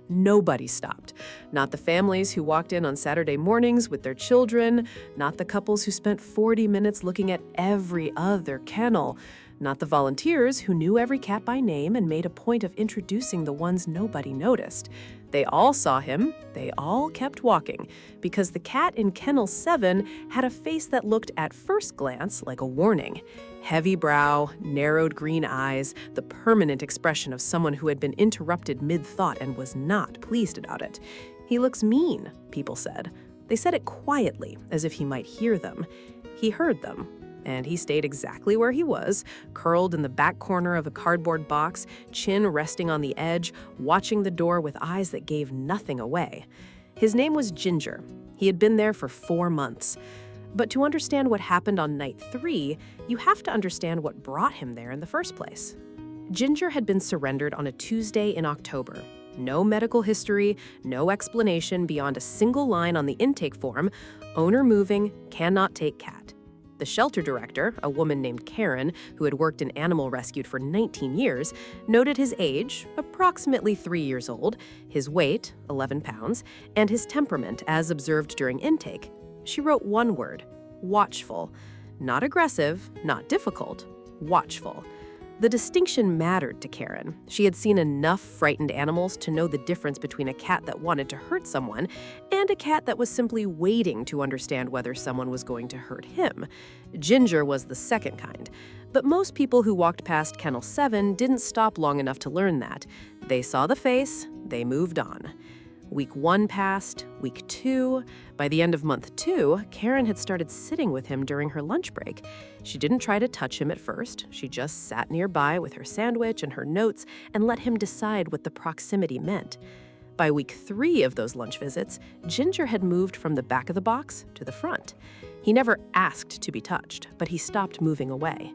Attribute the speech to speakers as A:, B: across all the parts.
A: Nobody stopped. Not the families who walked in on Saturday mornings with their children, not the couples who spent 40 minutes looking at every other kennel, not the volunteers who knew every cat by name and made a point of introducing the ones nobody noticed. They all saw him, they all kept walking, because the cat in Kennel 7 had a face that looked at first glance like a warning. Heavy brow, narrowed green eyes, the permanent expression of someone who had been interrupted mid-thought and was not pleased about it. "He looks mean," people said. They said it quietly, as if he might hear them. He heard them. And he stayed exactly where he was, curled in the back corner of a cardboard box, chin resting on the edge, watching the door with eyes that gave nothing away. His name was Ginger. He had been there for 4 months. But to understand what happened on night 3, you have to understand what brought him there in the first place. Ginger had been surrendered on a Tuesday in October. No medical history, no explanation beyond a single line on the intake form, "Owner moving, cannot take cat." The shelter director, a woman named Karen, who had worked in animal rescue for 19 years, noted his age, approximately 3 years old, his weight, 11 pounds, and his temperament as observed during intake. She wrote one word: watchful. Not aggressive, not difficult, watchful. The distinction mattered to Karen. She had seen enough frightened animals to know the difference between a cat that wanted to hurt someone and a cat that was simply waiting to understand whether someone was going to hurt him. Ginger was the second kind. But most people who walked past Kennel 7 didn't stop long enough to learn that. They saw the face, they moved on. Week 1 passed, week 2. By the end of month 2, Karen had started sitting with him during her lunch break. She didn't try to touch him at first. She just sat nearby with her sandwich and her notes and let him decide what the proximity meant. By week 3 of those lunch visits, Ginger had moved from the back of the box to the front. He never asked to be touched, but he stopped moving away.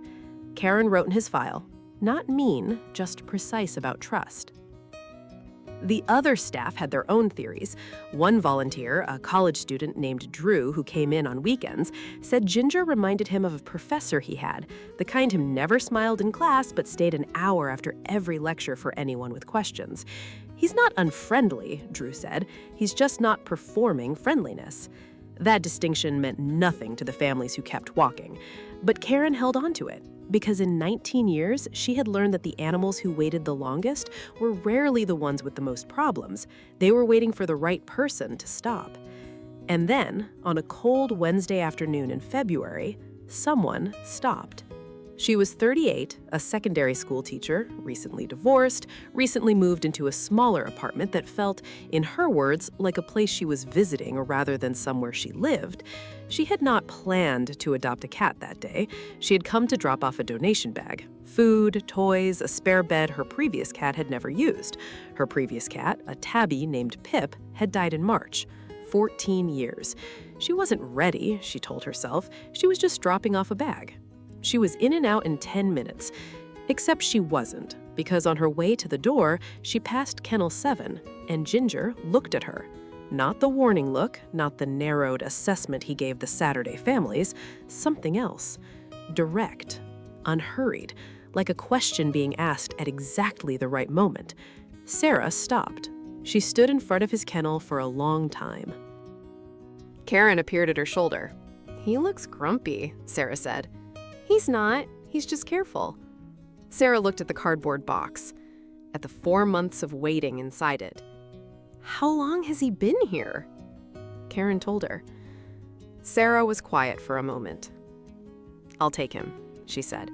A: Karen wrote in his file, "Not mean, just precise about trust." The other staff had their own theories. One volunteer, a college student named Drew who came in on weekends, said Ginger reminded him of a professor he had, the kind who never smiled in class but stayed an hour after every lecture for anyone with questions. "He's not unfriendly," Drew said. "He's just not performing friendliness." That distinction meant nothing to the families who kept walking. But Karen held on to it, because in 19 years, she had learned that the animals who waited the longest were rarely the ones with the most problems. They were waiting for the right person to stop. And then, on a cold Wednesday afternoon in February, someone stopped. She was 38, a secondary school teacher, recently divorced, recently moved into a smaller apartment that felt, in her words, like a place she was visiting rather than somewhere she lived. She had not planned to adopt a cat that day. She had come to drop off a donation bag. Food, toys, a spare bed her previous cat had never used. Her previous cat, a tabby named Pip, had died in March. 14 years. She wasn't ready, she told herself. She was just dropping off a bag. She was in and out in 10 minutes. Except she wasn't, because on her way to the door, she passed Kennel 7, and Ginger looked at her. Not the warning look, not the narrowed assessment he gave the Saturday families, something else. Direct, unhurried, like a question being asked at exactly the right moment. Sarah stopped. She stood in front of his kennel for a long time. Karen appeared at her shoulder. "He looks grumpy," Sarah said. "He's not. He's just careful." Sarah looked at the cardboard box, at the 4 months of waiting inside it. "How long has he been here?" Karen told her. Sarah was quiet for a moment. "I'll take him," she said.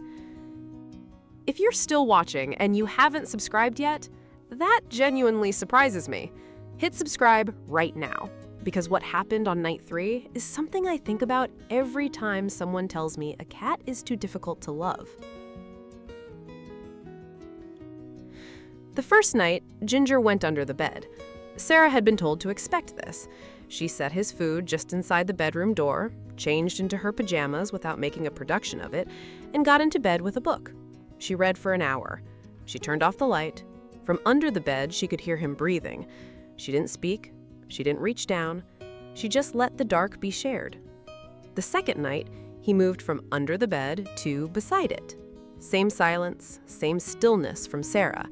A: If you're still watching and you haven't subscribed yet, that genuinely surprises me. Hit subscribe right now. Because what happened on night 3 is something I think about every time someone tells me a cat is too difficult to love. The first night, Ginger went under the bed. Sarah had been told to expect this. She set his food just inside the bedroom door, changed into her pajamas without making a production of it, and got into bed with a book. She read for an hour. She turned off the light. From under the bed, she could hear him breathing. She didn't speak. She didn't reach down. She just let the dark be shared. The second night, he moved from under the bed to beside it. Same silence, same stillness from Sarah.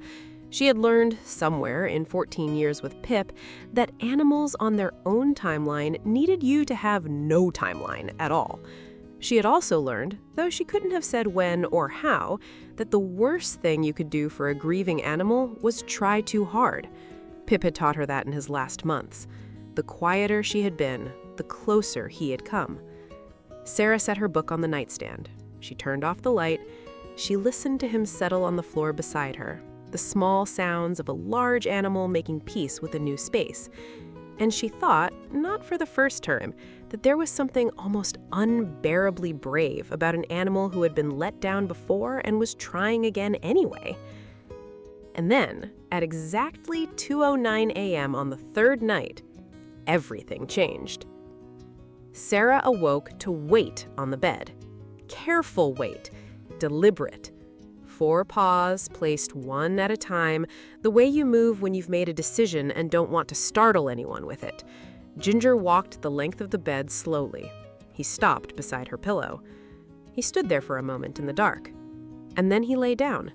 A: She had learned somewhere in 14 years with Pip that animals on their own timeline needed you to have no timeline at all. She had also learned, though she couldn't have said when or how, that the worst thing you could do for a grieving animal was try too hard. Pip had taught her that in his last months. The quieter she had been, the closer he had come. Sarah set her book on the nightstand. She turned off the light. She listened to him settle on the floor beside her, the small sounds of a large animal making peace with a new space. And she thought, not for the first time, that there was something almost unbearably brave about an animal who had been let down before and was trying again anyway. And then, at exactly 2:09 a.m. on the third night, everything changed. Sarah awoke to wait on the bed. Careful wait, deliberate. 4 paws placed one at a time, the way you move when you've made a decision and don't want to startle anyone with it. Ginger walked the length of the bed slowly. He stopped beside her pillow. He stood there for a moment in the dark. And then he lay down.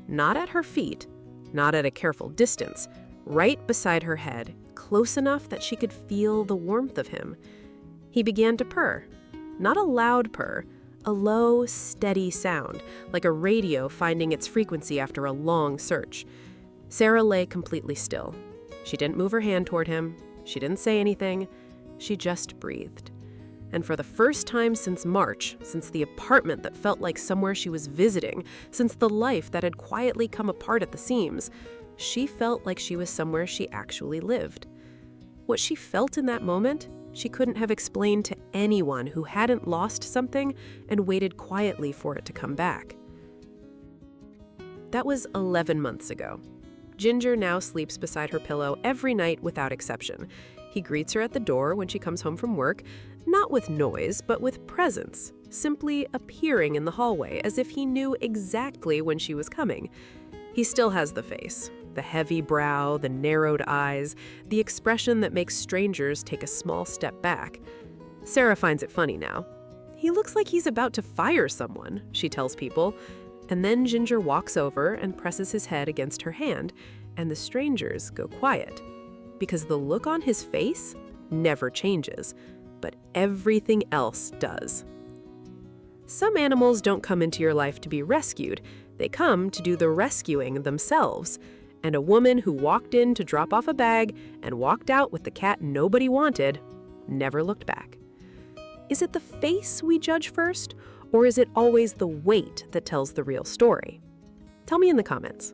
A: Not at her feet, not at a careful distance, right beside her head, close enough that she could feel the warmth of him. He began to purr. Not a loud purr, a low, steady sound, like a radio finding its frequency after a long search. Sarah lay completely still. She didn't move her hand toward him. She didn't say anything. She just breathed. And for the first time since March, since the apartment that felt like somewhere she was visiting, since the life that had quietly come apart at the seams, she felt like she was somewhere she actually lived. What she felt in that moment, she couldn't have explained to anyone who hadn't lost something and waited quietly for it to come back. That was 11 months ago. Ginger now sleeps beside her pillow every night without exception. He greets her at the door when she comes home from work, not with noise, but with presence, simply appearing in the hallway as if he knew exactly when she was coming. He still has the face, the heavy brow, the narrowed eyes, the expression that makes strangers take a small step back. Sarah finds it funny now. He looks like he's about to fire someone, she tells people. And then Ginger walks over and presses his head against her hand, and the strangers go quiet. Because the look on his face never changes, but everything else does. Some animals don't come into your life to be rescued. They come to do the rescuing themselves. And a woman who walked in to drop off a bag and walked out with the cat nobody wanted never looked back. Is it the face we judge first, or is it always the weight that tells the real story? Tell me in the comments.